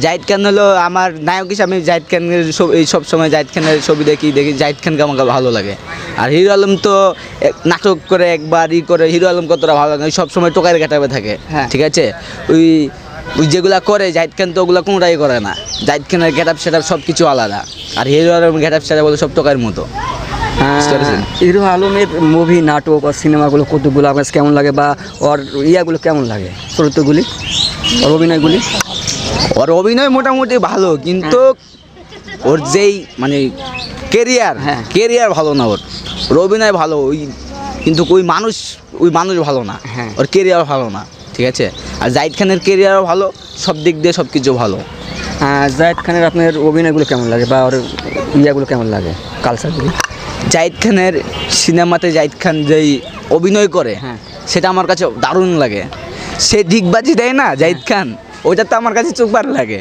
জাহিদ খান হলো আমার নায়ক হিসাবে। আমি জাহিদ খানের এই সব সময় জাহিদ খানের ছবি দেখি জাহিদ খানকে আমাকে ভালো লাগে। আর হিরো আলম তো নাটক করে একবার করে হিরো আলম কতটা ভালো লাগে, ওই সবসময় টোকাইয়ের ঘাটাবে থাকে। হ্যাঁ। ঠিক আছে, ওই ওই যেগুলা করে জাহিদ খান তো ওগুলো কোনোটাই করে না। জাহিদ খানের গেটআপ সেটআপ সব কিছু আলাদা, আর হিরো আলম গেটআপ সেটআপ বলে সব টোকাইয়ের মতো। বুঝতে পেরেছেন? হিরো আলমের মুভি নাটক আর সিনেমাগুলো কতগুলো আপনার কেমন লাগে, বা ওর ইয়াগুলো কেমন লাগে, চরিত্রগুলি, ওর অভিনয়গুলি? ওর অভিনয় মোটামুটি ভালো, কিন্তু ওর যেই মানে হ্যাঁ। কেরিয়ার ভালো না। ওর অভিনয় ভালো, কিন্তু ওই মানুষ ভালো না। হ্যাঁ। ওর কেরিয়ার ভালো না। ঠিক আছে, আর জাহিদ খানের কেরিয়ারও ভালো, সব দিক দিয়ে সব কিছু ভালো। জাহিদ খানের আপনার অভিনয়গুলো কেমন লাগে, বা ওর ইয়াগুলো কেমন লাগে, কালচারগুলি? জাহিদ খানের সিনেমাতে জাহিদ খান যেই অভিনয় করে, হ্যাঁ। সেটা আমার কাছে দারুণ লাগে। সে দিগবাজি দেয় না জাহিদ খান, ওইটা তো আমার কাছে চোখ লাগে।